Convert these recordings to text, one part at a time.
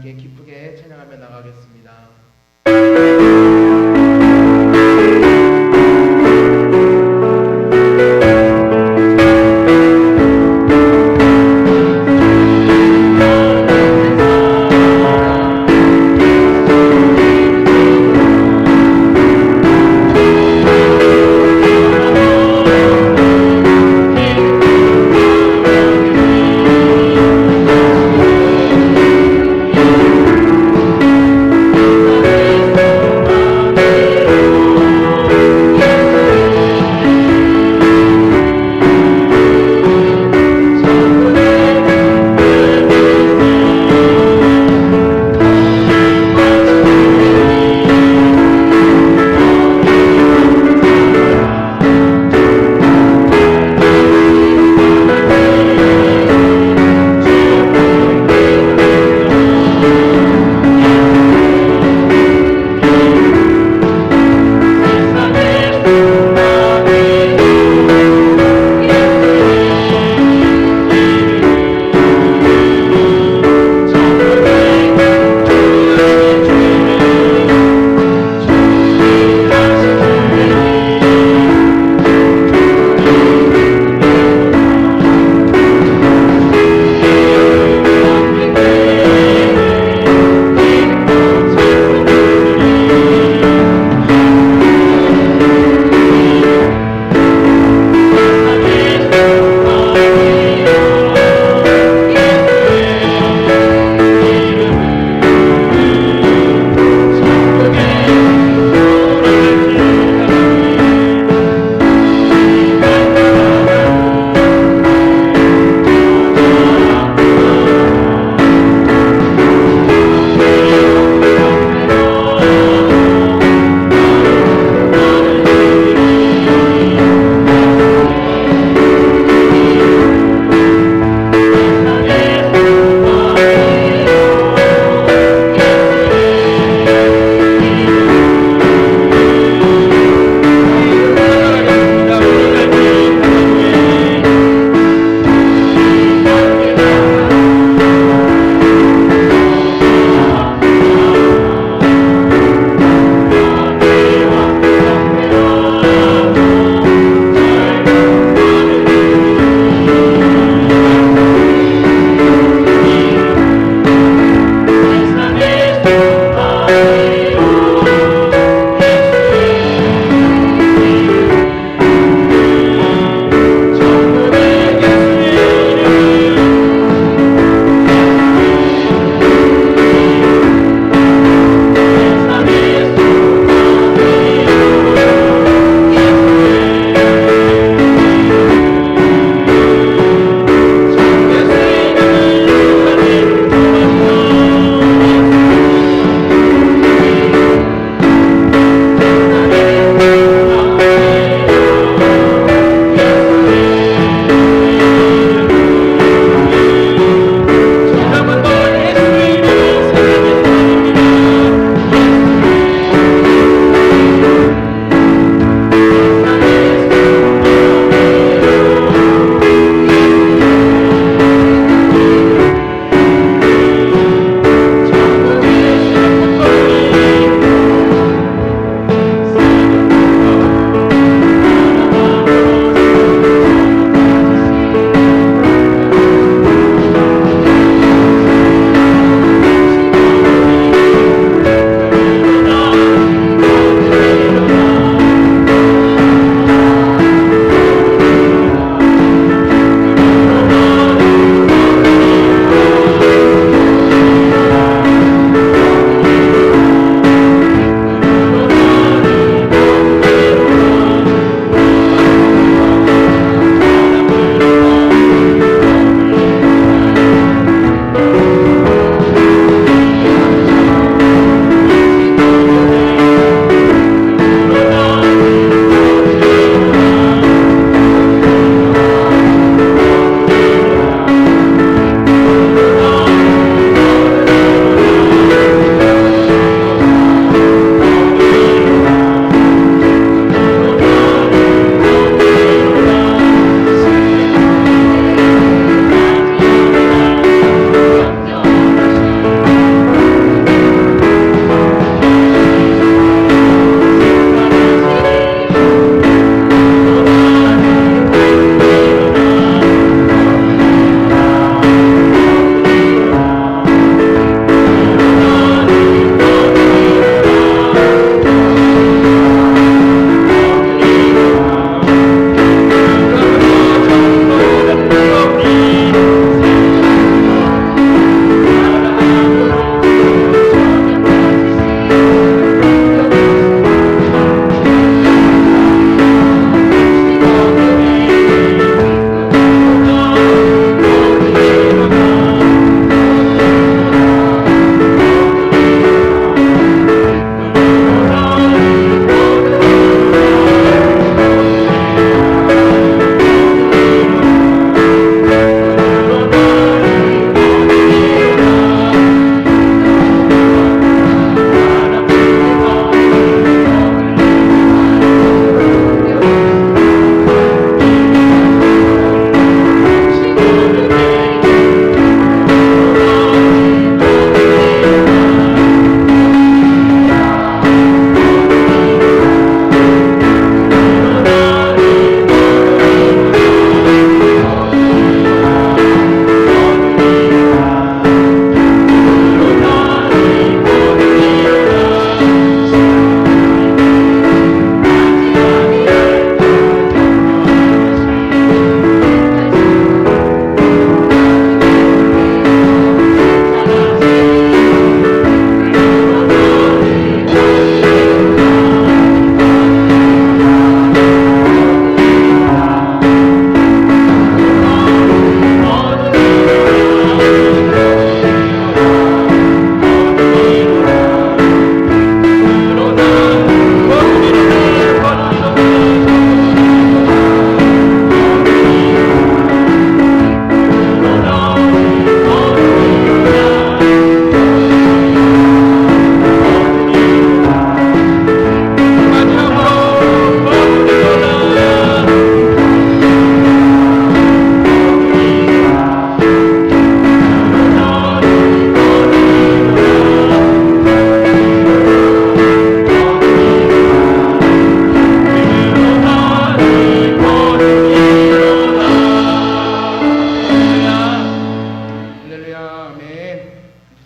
함께 기쁘게 찬양하며 나가겠습니다.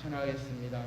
찬양하겠습니다.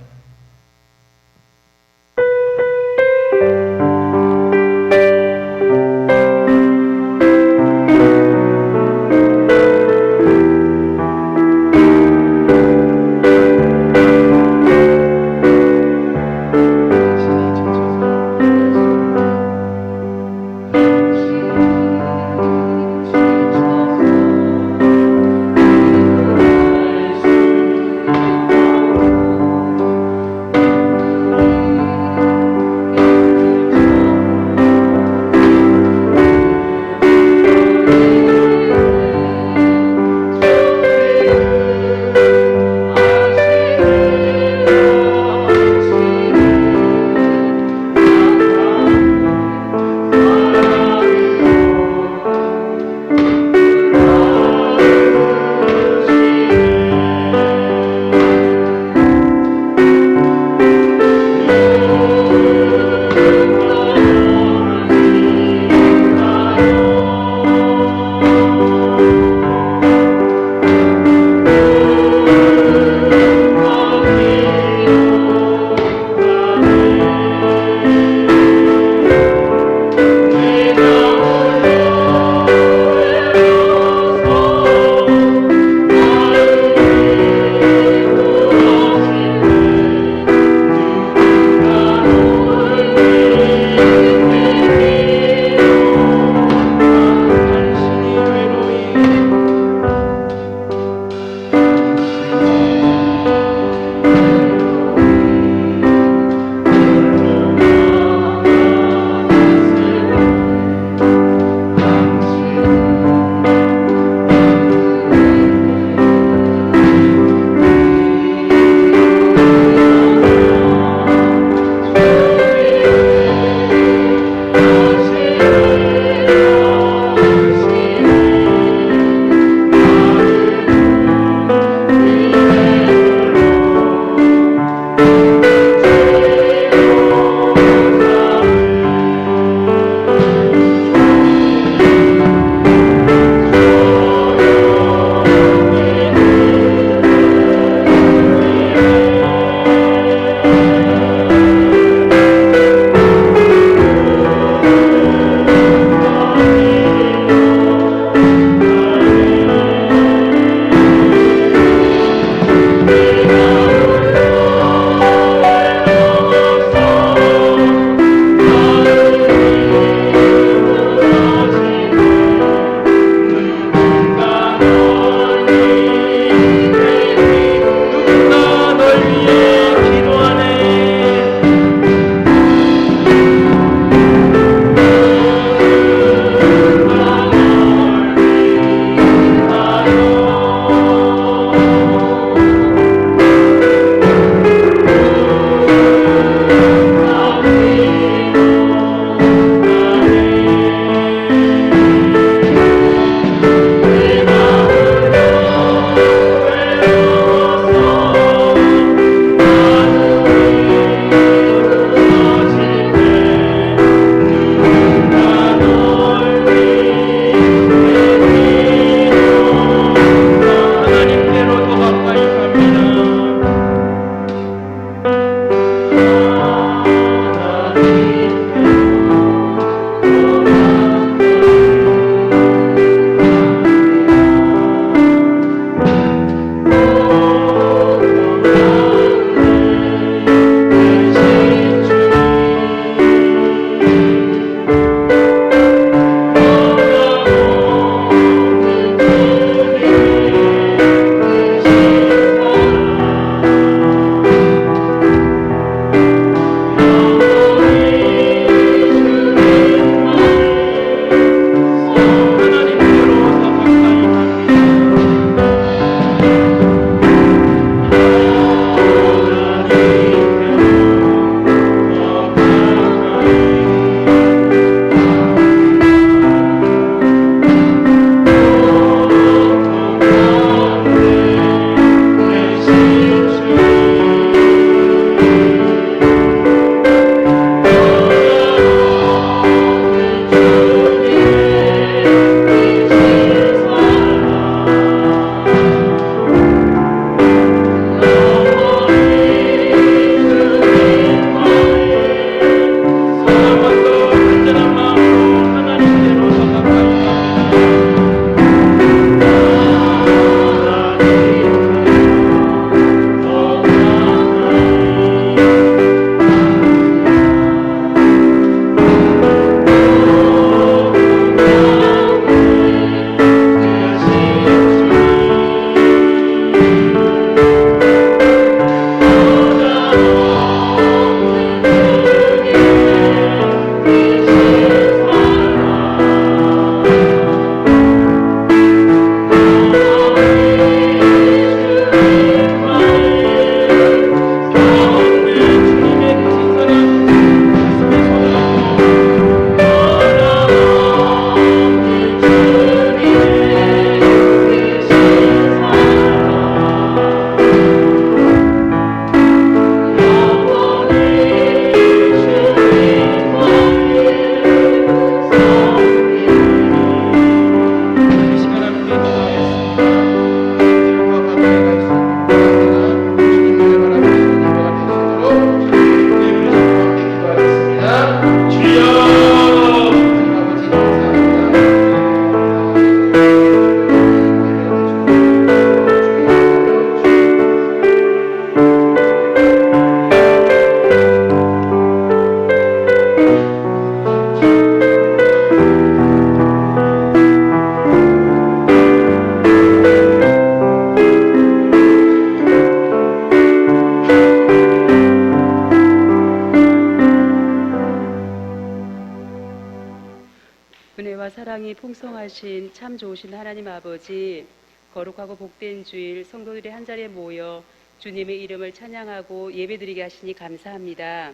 사랑이 풍성하신 참 좋으신 하나님 아버지, 거룩하고 복된 주일 성도들이 한자리에 모여 주님의 이름을 찬양하고 예배드리게 하시니 감사합니다.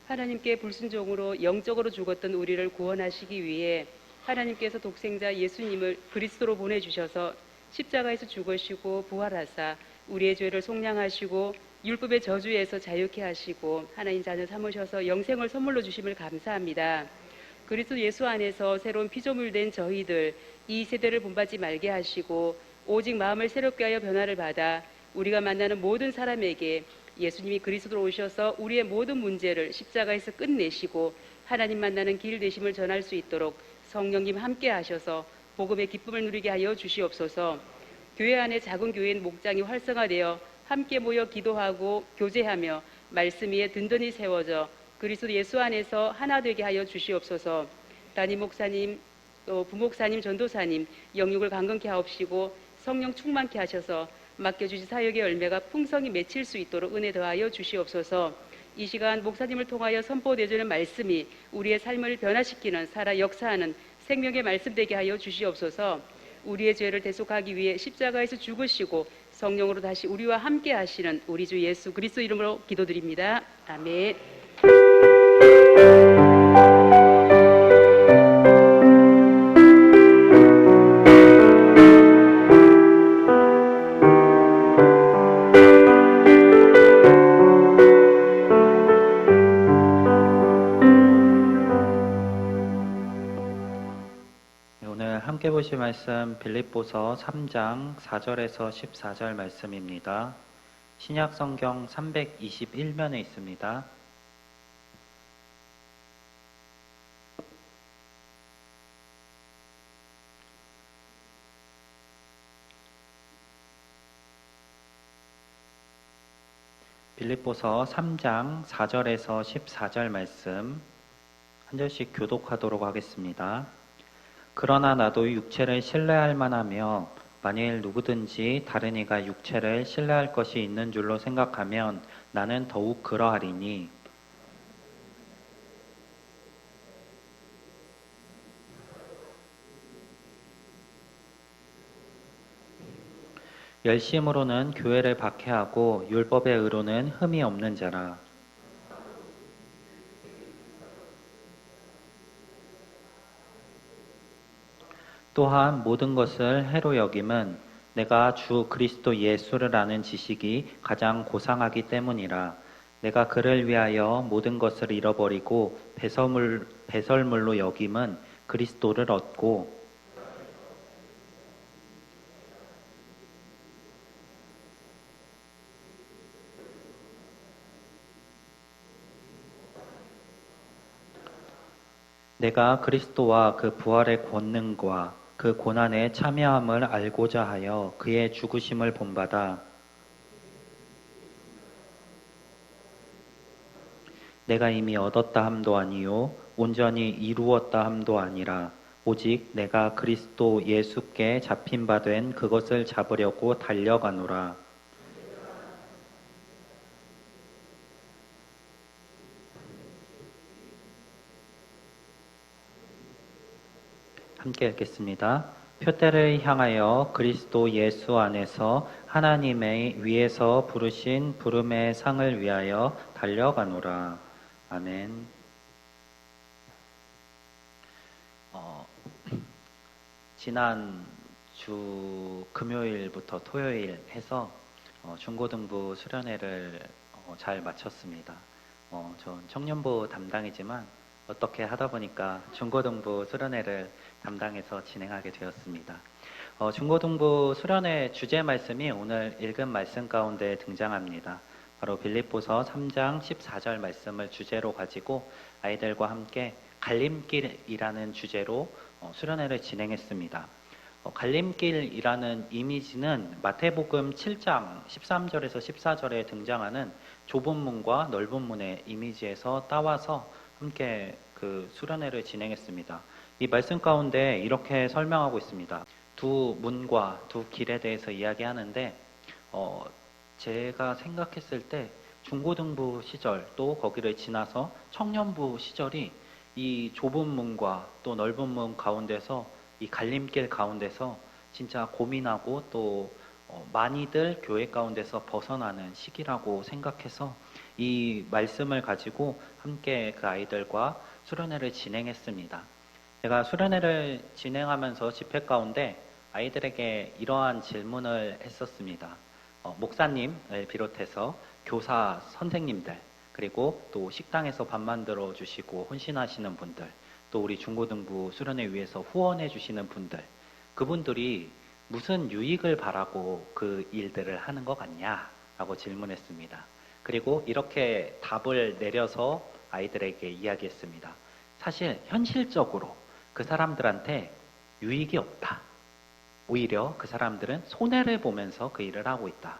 하나님께 불순종으로 영적으로 죽었던 우리를 구원하시기 위해 하나님께서 독생자 예수님을 그리스도로 보내주셔서 십자가에서 죽으시고 부활하사 우리의 죄를 속량하시고 율법의 저주에서 자유케 하시고 하나님 자녀 삼으셔서 영생을 선물로 주심을 감사합니다. 그리스도 예수 안에서 새로운 피조물 된 저희들 이 세대를 본받지 말게 하시고 오직 마음을 새롭게 하여 변화를 받아 우리가 만나는 모든 사람에게 예수님이 그리스도로 오셔서 우리의 모든 문제를 십자가에서 끝내시고 하나님 만나는 길 되심을 전할 수 있도록 성령님 함께 하셔서 복음의 기쁨을 누리게 하여 주시옵소서. 교회 안에 작은 교회인 목장이 활성화되어 함께 모여 기도하고 교제하며 말씀 위에 든든히 세워져 그리스도 예수 안에서 하나 되게 하여 주시옵소서. 담임 목사님, 또 부목사님, 전도사님 영육을 강건케 하옵시고 성령 충만케 하셔서 맡겨주신 사역의 열매가 풍성히 맺힐 수 있도록 은혜 더하여 주시옵소서. 이 시간 목사님을 통하여 선포되어지는 말씀이 우리의 삶을 변화시키는 살아 역사하는 생명의 말씀 되게 하여 주시옵소서. 우리의 죄를 대속하기 위해 십자가에서 죽으시고 성령으로 다시 우리와 함께 하시는 우리 주 예수 그리스도 이름으로 기도드립니다. 아멘. 오늘 함께 보실 말씀 빌립보서 3장 4절에서 14절 말씀입니다. 신약 성경 321면에 있습니다. 빌립보서 3장 4절에서 14절 말씀 한 절씩 교독하도록 하겠습니다. 그러나 나도 육체를 신뢰할 만하며 만일 누구든지 다른 이가 육체를 신뢰할 것이 있는 줄로 생각하면 나는 더욱 그러하리니 열심으로는 교회를 박해하고 율법의 의로는 흠이 없는 자라. 또한 모든 것을 해로 여김은 내가 주 그리스도 예수를 아는 지식이 가장 고상하기 때문이라. 내가 그를 위하여 모든 것을 잃어버리고 배설물로 여김은 그리스도를 얻고 내가 그리스도와 그 부활의 권능과 그 고난에 참여함을 알고자 하여 그의 죽으심을 본받아 내가 이미 얻었다 함도 아니요 온전히 이루었다 함도 아니라 오직 내가 그리스도 예수께 잡힌 바 된 그것을 잡으려고 달려가노라. 함께 읽겠습니다. 표대를 향하여 그리스도 예수 안에서 하나님의 위에서 부르신 부름의 상을 위하여 달려가노라. 아멘. 지난 주 금요일부터 토요일 해서 중고등부 수련회를 잘 마쳤습니다. 전 청년부 담당이지만 어떻게 하다 보니까 중고등부 수련회를 담당해서 진행하게 되었습니다. 중고등부 수련회 주제 말씀이 오늘 읽은 말씀 가운데 등장합니다. 바로 빌립보서 3장 14절 말씀을 주제로 가지고 아이들과 함께 갈림길이라는 주제로 수련회를 진행했습니다. 갈림길이라는 이미지는 마태복음 7장 13절에서 14절에 등장하는 좁은 문과 넓은 문의 이미지에서 따와서 함께 그 수련회를 진행했습니다. 이 말씀 가운데 이렇게 설명하고 있습니다. 두 문과 두 길에 대해서 이야기하는데 제가 생각했을 때 중고등부 시절 또 거기를 지나서 청년부 시절이 이 좁은 문과 또 넓은 문 가운데서 이 갈림길 가운데서 진짜 고민하고 또 많이들 교회 가운데서 벗어나는 시기라고 생각해서 이 말씀을 가지고 함께 그 아이들과 수련회를 진행했습니다. 제가 수련회를 진행하면서 집회 가운데 아이들에게 이러한 질문을 했었습니다. 목사님을 비롯해서 교사 선생님들, 그리고 또 식당에서 밥 만들어 주시고 혼신하시는 분들, 또 우리 중고등부 수련회 위해서 후원해 주시는 분들, 그분들이 무슨 유익을 바라고 그 일들을 하는 것 같냐라고 질문했습니다. 그리고 이렇게 답을 내려서 아이들에게 이야기했습니다. 사실 현실적으로 그 사람들한테 유익이 없다. 오히려 그 사람들은 손해를 보면서 그 일을 하고 있다.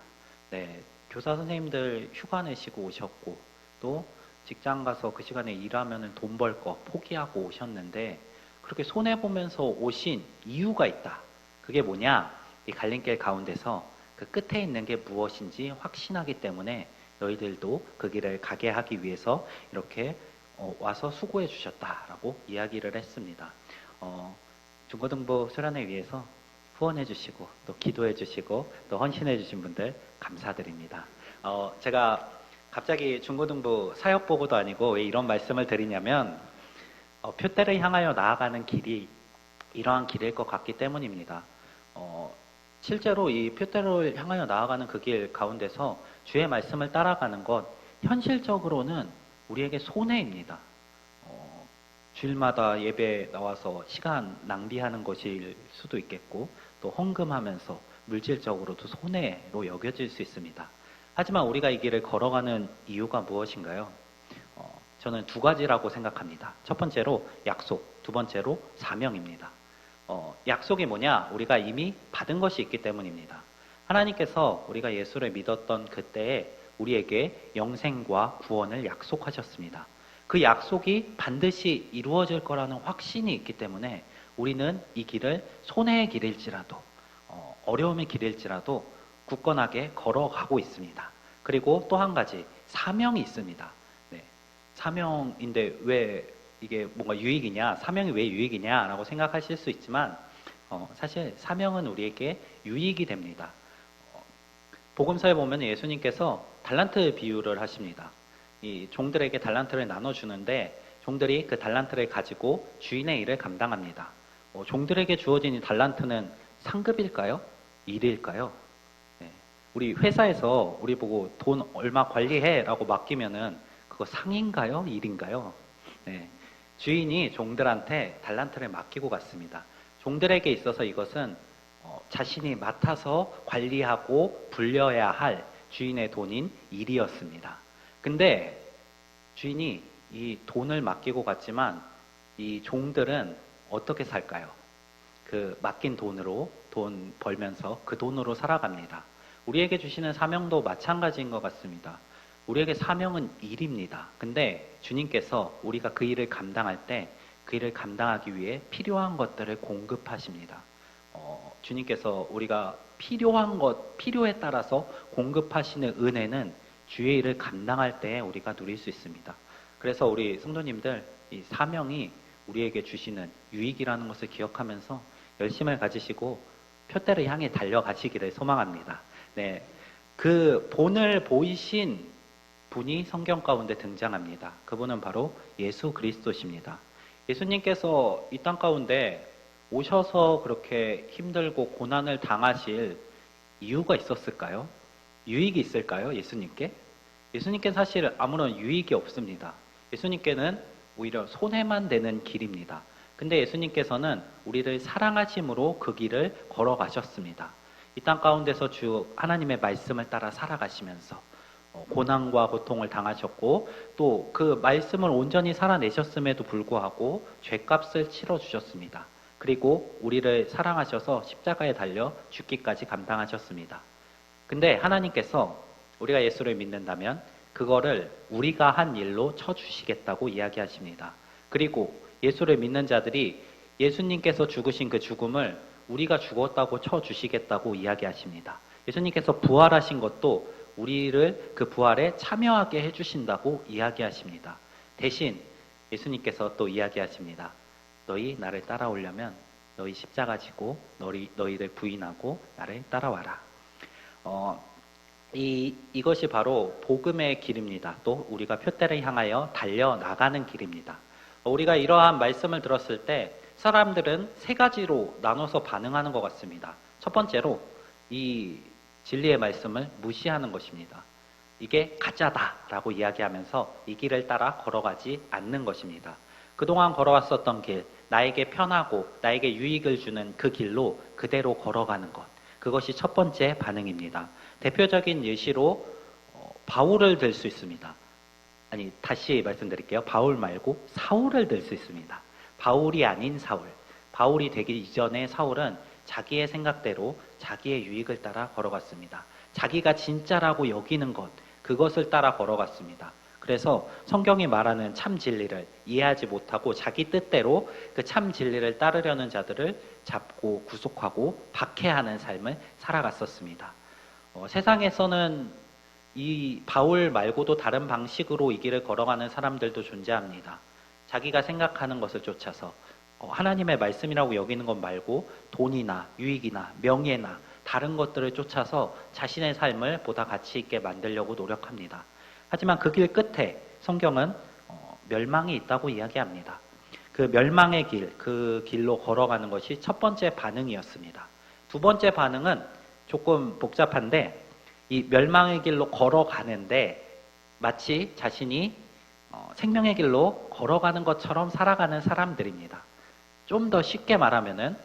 네, 교사 선생님들 휴가 내시고 오셨고 또 직장 가서 그 시간에 일하면 돈 벌 거 포기하고 오셨는데 그렇게 손해 보면서 오신 이유가 있다. 그게 뭐냐? 이 갈림길 가운데서 그 끝에 있는 게 무엇인지 확신하기 때문에 너희들도 그 길을 가게 하기 위해서 이렇게 와서 수고해 주셨다라고 이야기를 했습니다. 중고등부 수련회 위해서 후원해 주시고 또 기도해 주시고 또 헌신해 주신 분들 감사드립니다. 제가 갑자기 중고등부 사역 보고도 아니고 왜 이런 말씀을 드리냐면 표대를 향하여 나아가는 길이 이러한 길일 것 같기 때문입니다. 실제로 이 표대를 향하여 나아가는 그 길 가운데서 주의 말씀을 따라가는 것 현실적으로는 우리에게 손해입니다. 주일마다 예배 나와서 시간 낭비하는 것일 수도 있겠고 또 헌금하면서 물질적으로도 손해로 여겨질 수 있습니다. 하지만 우리가 이 길을 걸어가는 이유가 무엇인가요? 저는 두 가지라고 생각합니다. 첫 번째로 약속, 두 번째로 사명입니다. 약속이 뭐냐? 우리가 이미 받은 것이 있기 때문입니다. 하나님께서 우리가 예수를 믿었던 그때에 우리에게 영생과 구원을 약속하셨습니다. 그 약속이 반드시 이루어질 거라는 확신이 있기 때문에 우리는 이 길을 손해의 길일지라도 어려움의 길일지라도 굳건하게 걸어가고 있습니다. 그리고 또 한 가지 사명이 있습니다. 네, 사명인데 왜 이게 뭔가 유익이냐, 사명이 왜 유익이냐라고 생각하실 수 있지만 사실 사명은 우리에게 유익이 됩니다. 복음서에 보면 예수님께서 달란트 비유를 하십니다. 이 종들에게 달란트를 나눠주는데 종들이 그 달란트를 가지고 주인의 일을 감당합니다. 종들에게 주어진 이 달란트는 상급일까요? 일일까요? 네. 우리 회사에서 우리 보고 돈 얼마 관리해라고 맡기면은 그거 상인가요? 일인가요? 네. 주인이 종들한테 달란트를 맡기고 갔습니다. 종들에게 있어서 이것은 자신이 맡아서 관리하고 불려야 할 주인의 돈인 일이었습니다. 근데 주인이 이 돈을 맡기고 갔지만 이 종들은 어떻게 살까요? 그 맡긴 돈으로 돈 벌면서 그 돈으로 살아갑니다. 우리에게 주시는 사명도 마찬가지인 것 같습니다. 우리에게 사명은 일입니다. 근데 주님께서 우리가 그 일을 감당할 때 그 일을 감당하기 위해 필요한 것들을 공급하십니다. 주님께서 우리가 필요한 것, 필요에 따라서 공급하시는 은혜는 주의 일을 감당할 때 우리가 누릴 수 있습니다. 그래서 우리 성도님들 이 사명이 우리에게 주시는 유익이라는 것을 기억하면서 열심을 가지시고 표대를 향해 달려가시기를 소망합니다. 네, 그 본을 보이신 분이 성경 가운데 등장합니다. 그분은 바로 예수 그리스도십니다. 예수님께서 이 땅 가운데 오셔서 그렇게 힘들고 고난을 당하실 이유가 있었을까요? 유익이 있을까요? 예수님께? 예수님께 사실 아무런 유익이 없습니다. 예수님께는 오히려 손해만 되는 길입니다. 근데 예수님께서는 우리를 사랑하심으로 그 길을 걸어가셨습니다. 이 땅 가운데서 주 하나님의 말씀을 따라 살아가시면서 고난과 고통을 당하셨고 또 그 말씀을 온전히 살아내셨음에도 불구하고 죄값을 치러주셨습니다. 그리고 우리를 사랑하셔서 십자가에 달려 죽기까지 감당하셨습니다. 근데 하나님께서 우리가 예수를 믿는다면 그거를 우리가 한 일로 쳐주시겠다고 이야기하십니다. 그리고 예수를 믿는 자들이 예수님께서 죽으신 그 죽음을 우리가 죽었다고 쳐주시겠다고 이야기하십니다. 예수님께서 부활하신 것도 우리를 그 부활에 참여하게 해주신다고 이야기하십니다. 대신 예수님께서 또 이야기하십니다. 너희 나를 따라오려면 너희 십자가 지고 너희를 부인하고 나를 따라와라. 이것이 바로 복음의 길입니다. 또 우리가 표대를 향하여 달려나가는 길입니다. 우리가 이러한 말씀을 들었을 때 사람들은 세 가지로 나눠서 반응하는 것 같습니다. 첫 번째로 이 진리의 말씀을 무시하는 것입니다. 이게 가짜다라고 이야기하면서 이 길을 따라 걸어가지 않는 것입니다. 그동안 걸어왔었던 길, 나에게 편하고 나에게 유익을 주는 그 길로 그대로 걸어가는 것. 그것이 첫 번째 반응입니다. 대표적인 예시로 바울을 들 수 있습니다. 아니, 다시 말씀드릴게요. 바울 말고 사울을 들 수 있습니다. 바울이 아닌 사울. 바울이 되기 이전의 사울은 자기의 생각대로 자기의 유익을 따라 걸어갔습니다. 자기가 진짜라고 여기는 것, 그것을 따라 걸어갔습니다. 그래서 성경이 말하는 참 진리를 이해하지 못하고 자기 뜻대로 그 참 진리를 따르려는 자들을 잡고 구속하고 박해하는 삶을 살아갔었습니다. 세상에서는 이 바울 말고도 다른 방식으로 이 길을 걸어가는 사람들도 존재합니다. 자기가 생각하는 것을 쫓아서 하나님의 말씀이라고 여기는 것 말고 돈이나 유익이나 명예나 다른 것들을 쫓아서 자신의 삶을 보다 가치 있게 만들려고 노력합니다. 하지만 그 길 끝에 성경은 멸망이 있다고 이야기합니다. 그 멸망의 길, 그 길로 걸어가는 것이 첫 번째 반응이었습니다. 두 번째 반응은 조금 복잡한데 이 멸망의 길로 걸어가는데 마치 자신이 생명의 길로 걸어가는 것처럼 살아가는 사람들입니다. 좀 더 쉽게 말하면은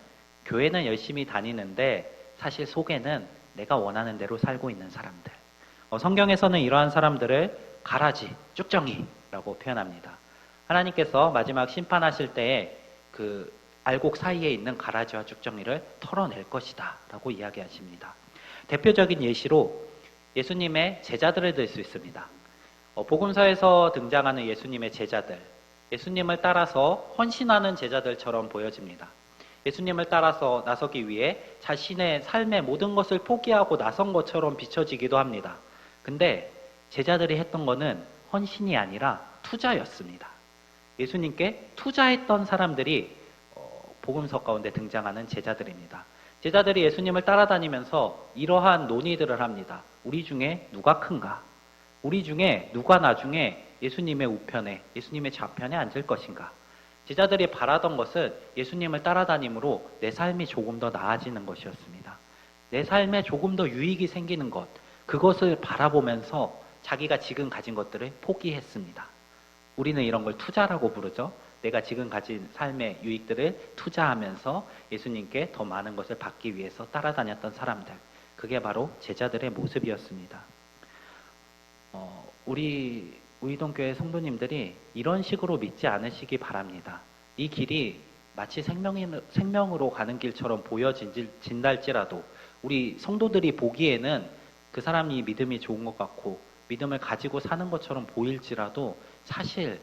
교회는 열심히 다니는데 사실 속에는 내가 원하는 대로 살고 있는 사람들. 성경에서는 이러한 사람들을 가라지, 쭉정이라고 표현합니다. 하나님께서 마지막 심판하실 때에 그 알곡 사이에 있는 가라지와 쭉정이를 털어낼 것이다 라고 이야기하십니다. 대표적인 예시로 예수님의 제자들을 들 수 있습니다. 복음서에서 등장하는 예수님의 제자들, 예수님을 따라서 헌신하는 제자들처럼 보여집니다. 예수님을 따라서 나서기 위해 자신의 삶의 모든 것을 포기하고 나선 것처럼 비춰지기도 합니다. 근데 제자들이 했던 거는 헌신이 아니라 투자였습니다. 예수님께 투자했던 사람들이 복음서 가운데 등장하는 제자들입니다. 제자들이 예수님을 따라다니면서 이러한 논의들을 합니다. 우리 중에 누가 큰가? 우리 중에 누가 나중에 예수님의 우편에, 예수님의 좌편에 앉을 것인가? 제자들이 바라던 것은 예수님을 따라다님으로 내 삶이 조금 더 나아지는 것이었습니다. 내 삶에 조금 더 유익이 생기는 것, 그것을 바라보면서 자기가 지금 가진 것들을 포기했습니다. 우리는 이런 걸 투자라고 부르죠. 내가 지금 가진 삶의 유익들을 투자하면서 예수님께 더 많은 것을 받기 위해서 따라다녔던 사람들. 그게 바로 제자들의 모습이었습니다. 우리 우이동교회 성도님들이 이런 식으로 믿지 않으시기 바랍니다. 이 길이 마치 생명으로 가는 길처럼 보여진달지라도 우리 성도들이 보기에는 그 사람이 믿음이 좋은 것 같고 믿음을 가지고 사는 것처럼 보일지라도 사실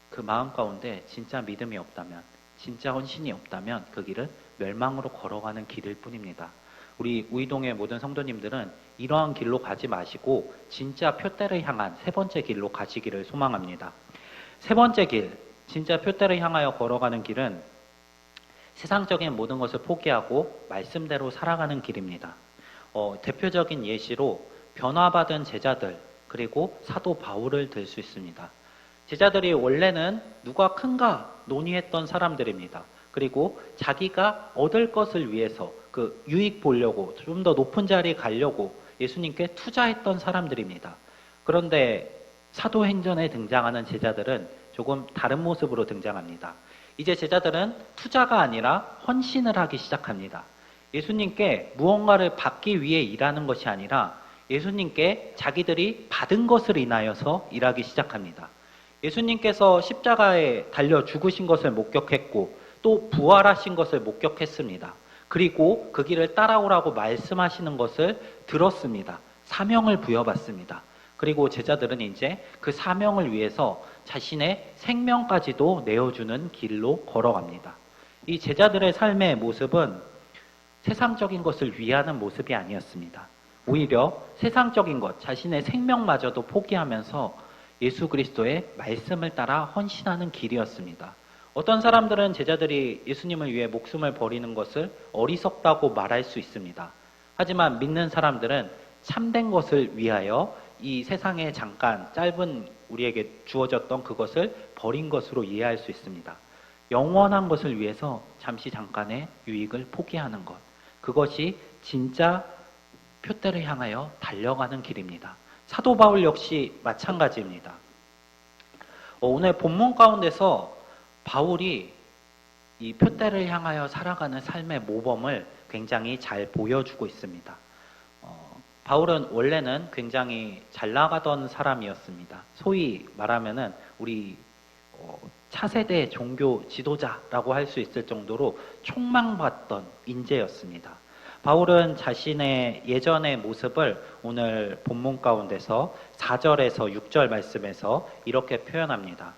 그 마음 가운데 진짜 믿음이 없다면, 진짜 헌신이 없다면 그 길은 멸망으로 걸어가는 길일 뿐입니다. 우리 우이동의 모든 성도님들은 이러한 길로 가지 마시고 진짜 표대를 향한 세 번째 길로 가시기를 소망합니다. 세 번째 길, 진짜 표대를 향하여 걸어가는 길은 세상적인 모든 것을 포기하고 말씀대로 살아가는 길입니다. 대표적인 예시로 변화받은 제자들 그리고 사도 바울을 들 수 있습니다. 제자들이 원래는 누가 큰가 논의했던 사람들입니다. 그리고 자기가 얻을 것을 위해서 그 유익 보려고 좀 더 높은 자리에 가려고 예수님께 투자했던 사람들입니다. 그런데 사도행전에 등장하는 제자들은 조금 다른 모습으로 등장합니다. 이제 제자들은 투자가 아니라 헌신을 하기 시작합니다. 예수님께 무언가를 받기 위해 일하는 것이 아니라 예수님께 자기들이 받은 것을 인하여서 일하기 시작합니다. 예수님께서 십자가에 달려 죽으신 것을 목격했고 또 부활하신 것을 목격했습니다. 그리고 그 길을 따라오라고 말씀하시는 것을 들었습니다. 사명을 부여받습니다. 그리고 제자들은 이제 그 사명을 위해서 자신의 생명까지도 내어주는 길로 걸어갑니다. 이 제자들의 삶의 모습은 세상적인 것을 위하는 모습이 아니었습니다. 오히려 세상적인 것, 자신의 생명마저도 포기하면서 예수 그리스도의 말씀을 따라 헌신하는 길이었습니다. 어떤 사람들은 제자들이 예수님을 위해 목숨을 버리는 것을 어리석다고 말할 수 있습니다. 하지만 믿는 사람들은 참된 것을 위하여 이 세상에 잠깐 짧은 우리에게 주어졌던 그것을 버린 것으로 이해할 수 있습니다. 영원한 것을 위해서 잠시 잠깐의 유익을 포기하는 것. 그것이 진짜 표대를 향하여 달려가는 길입니다. 사도 바울 역시 마찬가지입니다. 오늘 본문 가운데서 바울이 이 표대를 향하여 살아가는 삶의 모범을 굉장히 잘 보여주고 있습니다. 바울은 원래는 굉장히 잘 나가던 사람이었습니다. 소위 말하면은 우리 차세대 종교 지도자라고 할 수 있을 정도로 촉망받던 인재였습니다. 바울은 자신의 예전의 모습을 오늘 본문 가운데서 4절에서 6절 말씀에서 이렇게 표현합니다.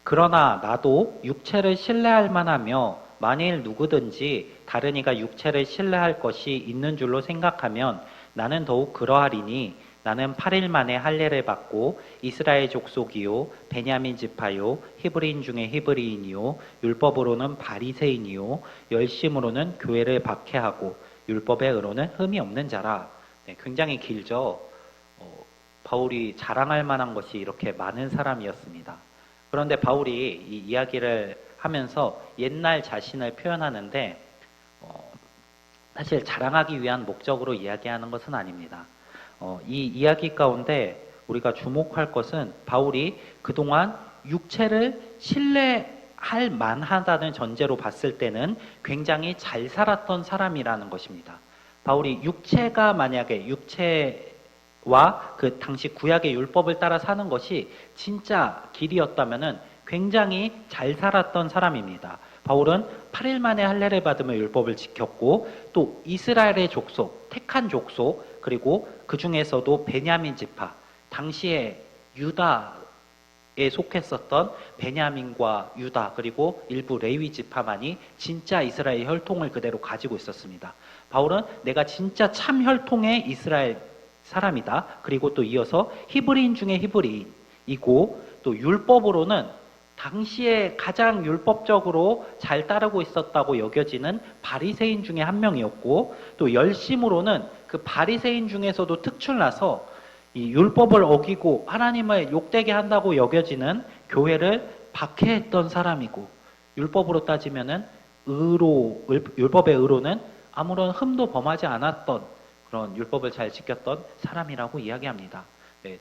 그러나 나도 육체를 신뢰할 만하며 만일 누구든지 다른 이가 육체를 신뢰할 것이 있는 줄로 생각하면 나는 더욱 그러하리니 나는 8일 만에 할례를 받고 이스라엘 족속이요 베냐민 지파요 히브리인 중에 히브리인이요 율법으로는 바리새인이요 열심으로는 교회를 박해하고 율법의 의로는 흠이 없는 자라. 굉장히 길죠. 바울이 자랑할 만한 것이 이렇게 많은 사람이었습니다. 그런데 바울이 이 이야기를 하면서 옛날 자신을 표현하는데 사실 자랑하기 위한 목적으로 이야기하는 것은 아닙니다. 이 이야기 가운데 우리가 주목할 것은 바울이 그동안 육체를 신뢰할 만하다는 전제로 봤을 때는 굉장히 잘 살았던 사람이라는 것입니다. 바울이 육체가 만약에 육체와 그 당시 구약의 율법을 따라 사는 것이 진짜 길이었다면은 굉장히 잘 살았던 사람입니다. 바울은 8일 만에 할례를 받으며 율법을 지켰고 또 이스라엘의 족속, 택한 족속 그리고 그 중에서도 베냐민 지파, 당시에 유다에 속했었던 베냐민과 유다 그리고 일부 레위 지파만이 진짜 이스라엘 혈통을 그대로 가지고 있었습니다. 바울은 내가 진짜 참 혈통의 이스라엘 사람이다. 그리고 또 이어서 히브리인 중에 히브리인이고 또 율법으로는 당시에 가장 율법적으로 잘 따르고 있었다고 여겨지는 바리새인 중에 한 명이었고 또 열심으로는 그 바리새인 중에서도 특출나서 이 율법을 어기고 하나님을 욕되게 한다고 여겨지는 교회를 박해했던 사람이고 율법으로 따지면은 율법의 의로는 아무런 흠도 범하지 않았던 그런 율법을 잘 지켰던 사람이라고 이야기합니다.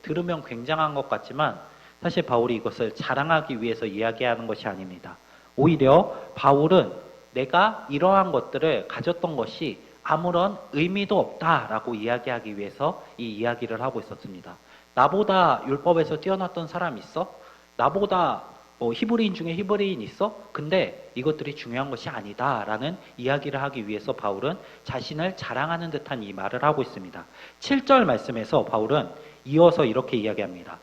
들으면 굉장한 것 같지만 사실 바울이 이것을 자랑하기 위해서 이야기하는 것이 아닙니다. 오히려 바울은 내가 이러한 것들을 가졌던 것이 아무런 의미도 없다라고 이야기하기 위해서 이 이야기를 하고 있었습니다. 나보다 율법에서 뛰어났던 사람 있어? 나보다 히브리인 중에 히브리인 있어? 근데 이것들이 중요한 것이 아니다라는 이야기를 하기 위해서 바울은 자신을 자랑하는 듯한 이 말을 하고 있습니다. 7절 말씀에서 바울은 이어서 이렇게 이야기합니다.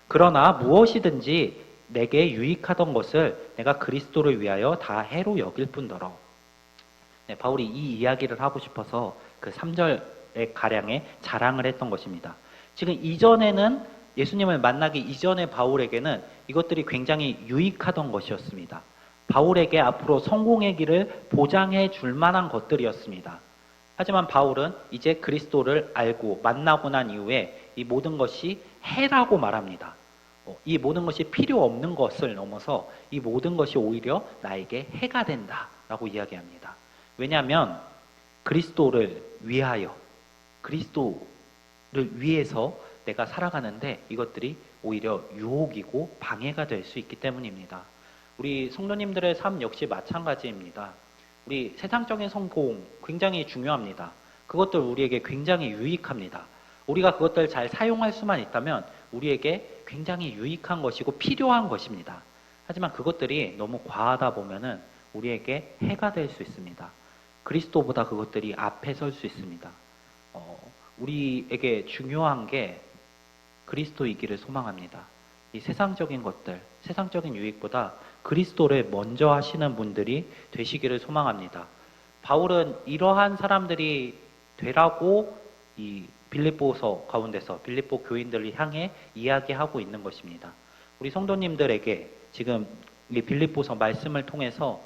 그러나 무엇이든지 내게 유익하던 것을 내가 그리스도를 위하여 다 해로 여길 뿐더러. 바울이 이 이야기를 하고 싶어서 그 3절의 가량에 자랑을 했던 것입니다. 지금 이전에는 예수님을 만나기 이전의 바울에게는 이것들이 굉장히 유익하던 것이었습니다. 바울에게 앞으로 성공의 길을 보장해 줄 만한 것들이었습니다. 하지만 바울은 이제 그리스도를 알고 만나고 난 이후에 이 모든 것이 해라고 말합니다. 이 모든 것이 필요 없는 것을 넘어서 이 모든 것이 오히려 나에게 해가 된다라고 이야기합니다. 왜냐하면 그리스도를 위하여, 그리스도를 위해서 내가 살아가는데 이것들이 오히려 유혹이고 방해가 될 수 있기 때문입니다. 우리 성도님들의 삶 역시 마찬가지입니다. 우리 세상적인 성공 굉장히 중요합니다. 그것들 우리에게 굉장히 유익합니다. 우리가 그것들을 잘 사용할 수만 있다면 우리에게 굉장히 유익한 것이고 필요한 것입니다. 하지만 그것들이 너무 과하다 보면은 우리에게 해가 될 수 있습니다. 그리스도보다 그것들이 앞에 설 수 있습니다. 우리에게 중요한 게 그리스도이기를 소망합니다. 이 세상적인 것들, 세상적인 유익보다 그리스도를 먼저 하시는 분들이 되시기를 소망합니다. 바울은 이러한 사람들이 되라고 이 빌립보서 가운데서 빌립보 교인들을 향해 이야기하고 있는 것입니다. 우리 성도님들에게 지금 이 빌립보서 말씀을 통해서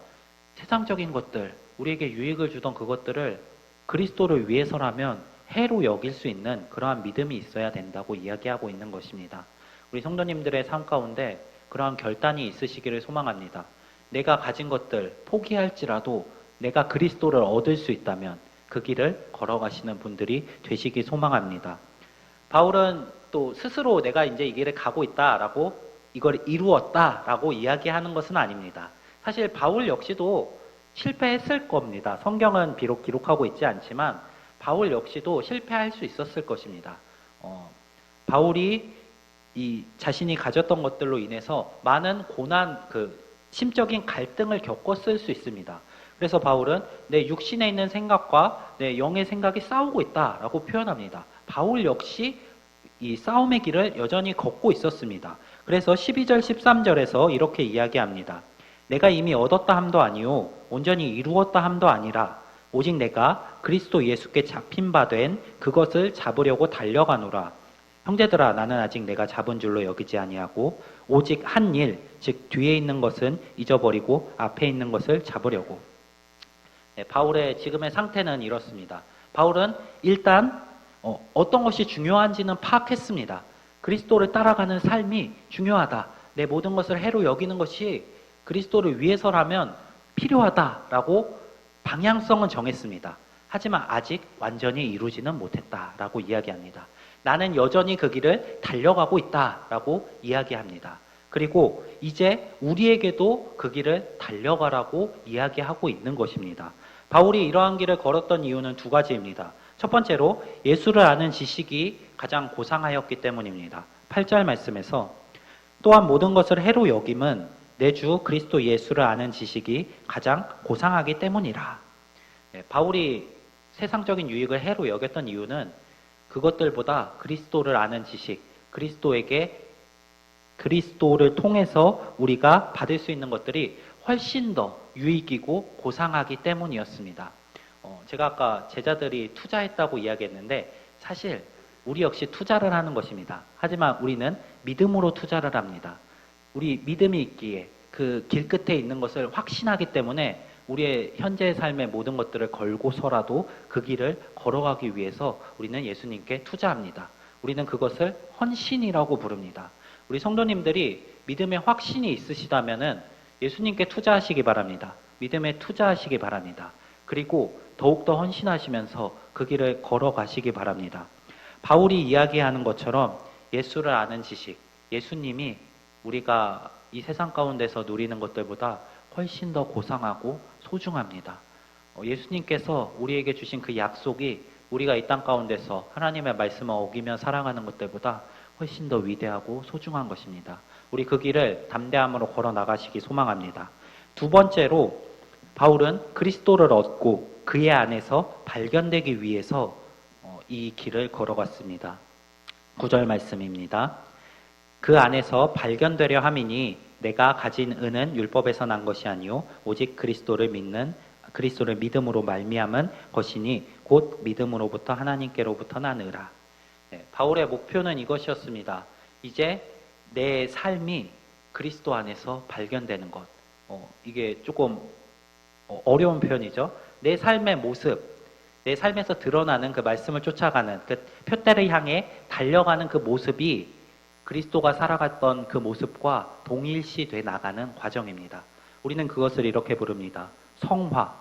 세상적인 것들, 우리에게 유익을 주던 그것들을 그리스도를 위해서라면 해로 여길 수 있는 그러한 믿음이 있어야 된다고 이야기하고 있는 것입니다. 우리 성도님들의 삶 가운데 그러한 결단이 있으시기를 소망합니다. 내가 가진 것들 포기할지라도 내가 그리스도를 얻을 수 있다면 그 길을 걸어가시는 분들이 되시기 소망합니다. 바울은 또 스스로 내가 이제 이 길을 가고 있다라고 이걸 이루었다라고 이야기하는 것은 아닙니다. 사실 바울 역시도 실패했을 겁니다. 성경은 비록 기록하고 있지 않지만 바울 역시도 실패할 수 있었을 것입니다. 바울이 이 자신이 가졌던 것들로 인해서 많은 고난, 심적인 갈등을 겪었을 수 있습니다. 그래서 바울은 내 육신에 있는 생각과 내 영의 생각이 싸우고 있다라고 표현합니다. 바울 역시 이 싸움의 길을 여전히 걷고 있었습니다. 그래서 12절 13절에서 이렇게 이야기합니다. 내가 이미 얻었다 함도 아니요 온전히 이루었다 함도 아니라 오직 내가 그리스도 예수께 잡힌 바 된 그것을 잡으려고 달려가노라. 형제들아 나는 아직 내가 잡은 줄로 여기지 아니하고 오직 한 일, 즉 뒤에 있는 것은 잊어버리고 앞에 있는 것을 잡으려고. 바울의 지금의 상태는 이렇습니다. 바울은 일단 어떤 것이 중요한지는 파악했습니다. 그리스도를 따라가는 삶이 중요하다. 내 모든 것을 해로 여기는 것이 그리스도를 위해서라면 필요하다라고 방향성은 정했습니다. 하지만 아직 완전히 이루지는 못했다라고 이야기합니다. 나는 여전히 그 길을 달려가고 있다라고 이야기합니다. 그리고 이제 우리에게도 그 길을 달려가라고 이야기하고 있는 것입니다. 바울이 이러한 길을 걸었던 이유는 두 가지입니다. 첫 번째로 예수를 아는 지식이 가장 고상하였기 때문입니다. 8절 말씀에서 또한 모든 것을 해로 여김은 내 주 그리스도 예수를 아는 지식이 가장 고상하기 때문이라. 바울이 세상적인 유익을 해로 여겼던 이유는 그것들보다 그리스도를 아는 지식, 그리스도를 통해서 우리가 받을 수 있는 것들이 훨씬 더 유익이고 고상하기 때문이었습니다. 제가 아까 제자들이 투자했다고 이야기했는데 사실 우리 역시 투자를 하는 것입니다. 하지만 우리는 믿음으로 투자를 합니다. 우리 믿음이 있기에 그 길 끝에 있는 것을 확신하기 때문에 우리의 현재의 삶의 모든 것들을 걸고서라도 그 길을 걸어가기 위해서 우리는 예수님께 투자합니다. 우리는 그것을 헌신이라고 부릅니다. 우리 성도님들이 믿음의 확신이 있으시다면은 예수님께 투자하시기 바랍니다. 믿음에 투자하시기 바랍니다. 그리고 더욱더 헌신하시면서 그 길을 걸어가시기 바랍니다. 바울이 이야기하는 것처럼 예수를 아는 지식, 예수님이 우리가 이 세상 가운데서 누리는 것들보다 훨씬 더 고상하고 소중합니다. 예수님께서 우리에게 주신 그 약속이 우리가 이 땅 가운데서 하나님의 말씀을 어기며 살아가는 것들보다 훨씬 더 위대하고 소중한 것입니다. 우리 그 길을 담대함으로 걸어 나가시기 소망합니다. 두 번째로 바울은 그리스도를 얻고 그의 안에서 발견되기 위해서 이 길을 걸어갔습니다. 9절 말씀입니다. 그 안에서 발견되려 함이니 내가 가진 은은 율법에서 난 것이 아니요 오직 그리스도를 믿음으로 말미암은 것이니 곧 믿음으로부터 하나님께로부터 나느라. 바울의 목표는 이것이었습니다. 이제 내 삶이 그리스도 안에서 발견되는 것. 이게 조금 어려운 표현이죠. 내 삶의 모습, 내 삶에서 드러나는 그 말씀을 쫓아가는 그 표대를 향해 달려가는 그 모습이 그리스도가 살아갔던 그 모습과 동일시 돼 나가는 과정입니다. 우리는 그것을 이렇게 부릅니다. 성화.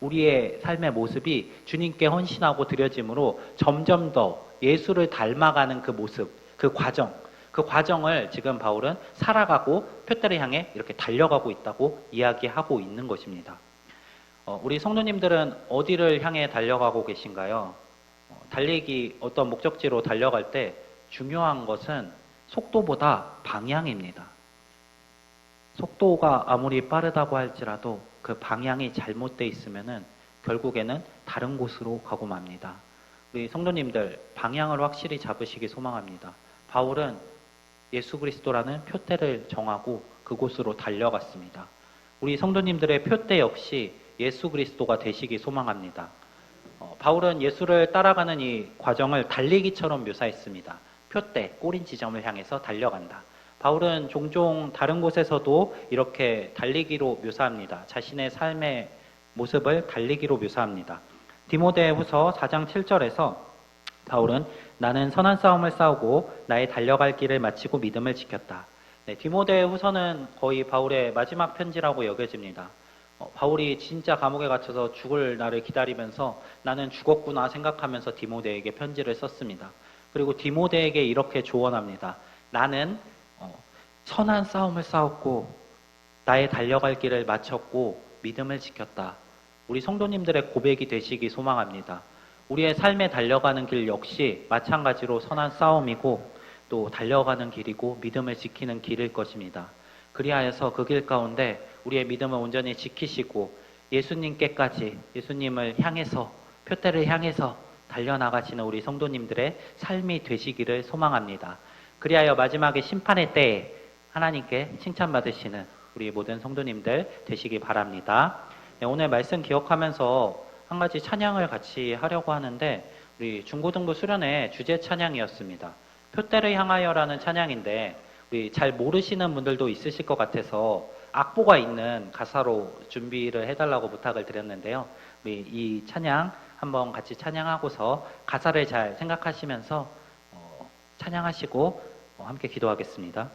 우리의 삶의 모습이 주님께 헌신하고 드려짐으로 점점 더 예수를 닮아가는 그 모습, 그 과정을 지금 바울은 살아가고 표대를 향해 이렇게 달려가고 있다고 이야기하고 있는 것입니다. 우리 성도님들은 어디를 향해 달려가고 계신가요? 달리기 어떤 목적지로 달려갈 때 중요한 것은 속도보다 방향입니다. 속도가 아무리 빠르다고 할지라도 그 방향이 잘못되어 있으면은 결국에는 다른 곳으로 가고 맙니다. 우리 성도님들 방향을 확실히 잡으시기 소망합니다. 바울은 예수 그리스도라는 표대를 정하고 그곳으로 달려갔습니다. 우리 성도님들의 표대 역시 예수 그리스도가 되시기 소망합니다. 바울은 예수를 따라가는 이 과정을 달리기처럼 묘사했습니다. 표대, 꼬린 지점을 향해서 달려간다. 바울은 종종 다른 곳에서도 이렇게 달리기로 묘사합니다. 자신의 삶의 모습을 달리기로 묘사합니다. 디모데후서 4장 7절에서 바울은 나는 선한 싸움을 싸우고 나의 달려갈 길을 마치고 믿음을 지켰다. 네, 디모데후서는 거의 바울의 마지막 편지라고 여겨집니다. 바울이 진짜 감옥에 갇혀서 죽을 날을 기다리면서 나는 죽었구나 생각하면서 디모데에게 편지를 썼습니다. 그리고 디모데에게 이렇게 조언합니다. 나는 선한 싸움을 싸웠고 나의 달려갈 길을 마쳤고 믿음을 지켰다. 우리 성도님들의 고백이 되시기 소망합니다. 우리의 삶에 달려가는 길 역시 마찬가지로 선한 싸움이고 또 달려가는 길이고 믿음을 지키는 길일 것입니다. 그리하여서 그 길 가운데 우리의 믿음을 온전히 지키시고 예수님께까지 예수님을 향해서 표대를 향해서 달려나가시는 우리 성도님들의 삶이 되시기를 소망합니다. 그리하여 마지막에 심판의 때에 하나님께 칭찬받으시는 우리 모든 성도님들 되시기 바랍니다. 네, 오늘 말씀 기억하면서 한 가지 찬양을 같이 하려고 하는데 우리 중고등부 수련회 주제 찬양이었습니다. 표대를 향하여라는 찬양인데 우리 잘 모르시는 분들도 있으실 것 같아서 악보가 있는 가사로 준비를 해달라고 부탁을 드렸는데요. 우리 이 찬양 한번 같이 찬양하고서 가사를 잘 생각하시면서 찬양하시고 함께 기도하겠습니다.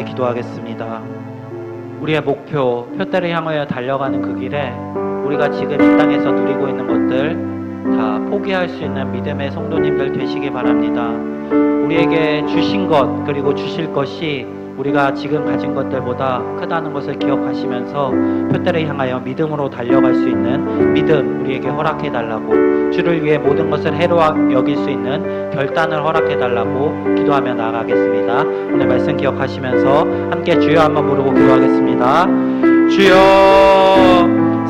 기도하겠습니다. 우리의 목표, 표대를 향하여 달려가는 그 길에 우리가 지금 이 땅에서 누리고 있는 것들 다 포기할 수 있는 믿음의 성도님들 되시기 바랍니다. 우리에게 주신 것 그리고 주실 것이 우리가 지금 가진 것들보다 크다는 것을 기억하시면서 표대를 향하여 믿음으로 달려갈 수 있는 믿음 우리에게 허락해달라고, 주를 위해 모든 것을 해로 여길 수 있는 결단을 허락해달라고 기도하며 나아가겠습니다. 오늘 말씀 기억하시면서 함께 주여 한번 부르고 기도하겠습니다. 주여,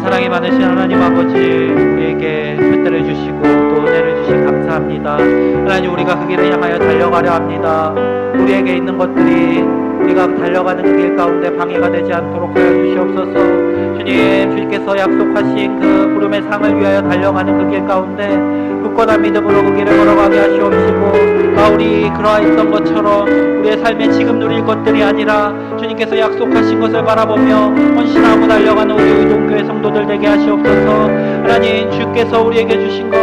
사랑이 많으신 하나님 아버지, 우리에게 표대를 주시고 또 은혜를 주시 감사합니다. 하나님, 우리가 그 길을 향하여 달려가려 합니다. 우리에게 있는 것들이 우리가 달려가는 그 길 가운데 방해가 되지 않도록 하여 주시옵소서. 주님, 주님께서 약속하신 그 부름의 상을 위하여 달려가는 그 길 가운데 그 굳건한 믿음으로 그 길을 걸어가게 하시옵시고 바울이 그러했던 것처럼 우리의 삶에 지금 누릴 것들이 아니라 주님께서 약속하신 것을 바라보며 헌신하고 달려가는 우리 의동교회 성도들 되게 하시옵소서. 하나님, 주께서 우리에게 주신 것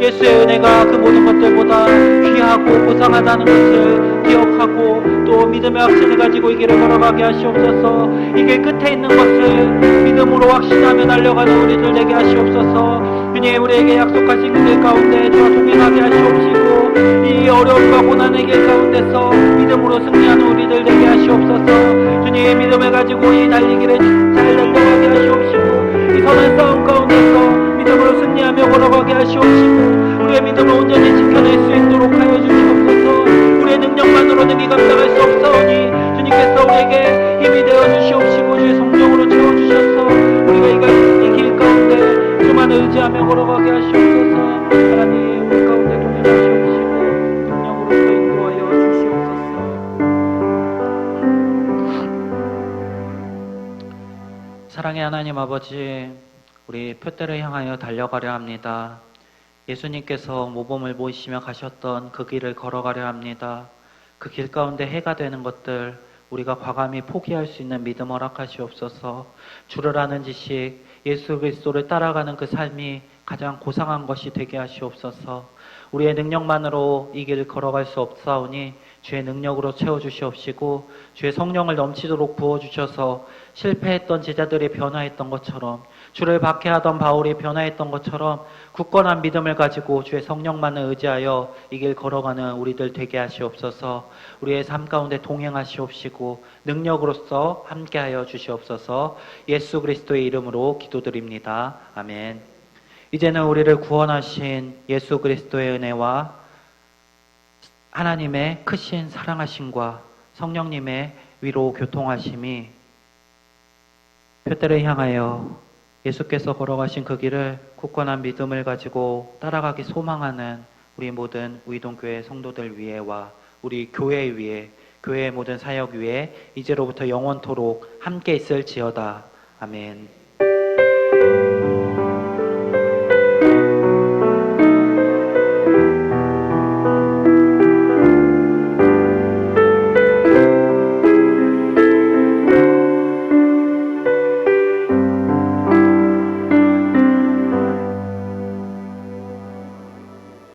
예수의 은혜가 그 모든 것들보다 귀하고 고상하다는 것을 기억하고 또 믿음의 확신을 가지고 이 길을 걸어가게 하시옵소서. 이 길 끝에 있는 것을 믿음으로 확신하며 달려가는 우리들 되게 하시옵소서. 주님, 우리에게 약속하신 그 길 가운데 저와 동행하게 하시옵시고 이 어려움과 고난의 길 가운데서 믿음으로 승리하는 우리들 되게 하시옵소서. 주님, 믿음을 가지고 이 달리기를 잘 달려가게 하시옵시고 이 선한 싸움 가운데서 믿음으로 승리하며 걸어가게 하시옵시고 우리의 믿음을 온전히 지켜낼 수 있도록 하여 주시옵소서. 우리의 능력만으로는 이 감당할 수 없사오니 주님께서 우리에게 힘이 되어 주시옵시고 주의 성령으로 채워주셔서 우리가 이 길 가운데 주만 의지하며 걸어가게 하시옵소서. 하나님, 우리 가운데 동행하시옵시고 능력으로서 인도하여 주시옵소서. 사랑의 하나님 아버지, 우리 표대를 향하여 달려가려 합니다. 예수님께서 모범을 보이시며 가셨던 그 길을 걸어가려 합니다. 그 길 가운데 해가 되는 것들 우리가 과감히 포기할 수 있는 믿음 허락하시옵소서. 주를 아는 지식, 예수 그리스도를 따라가는 그 삶이 가장 고상한 것이 되게 하시옵소서. 우리의 능력만으로 이 길을 걸어갈 수 없사오니 주의 능력으로 채워주시옵시고 주의 성령을 넘치도록 부어주셔서 실패했던 제자들이 변화했던 것처럼 주를 박해하던 바울이 변화했던 것처럼 굳건한 믿음을 가지고 주의 성령만을 의지하여 이 길 걸어가는 우리들 되게 하시옵소서. 우리의 삶 가운데 동행하시옵시고 능력으로서 함께하여 주시옵소서. 예수 그리스도의 이름으로 기도드립니다. 아멘. 이제는 우리를 구원하신 예수 그리스도의 은혜와 하나님의 크신 사랑하심과 성령님의 위로 교통하심이 표대를 향하여 예수께서 걸어가신 그 길을 굳건한 믿음을 가지고 따라가기 소망하는 우리 모든 의동교회 성도들 위에와 우리 교회 위에, 교회의 모든 사역 위에 이제로부터 영원토록 함께 있을지어다. 아멘.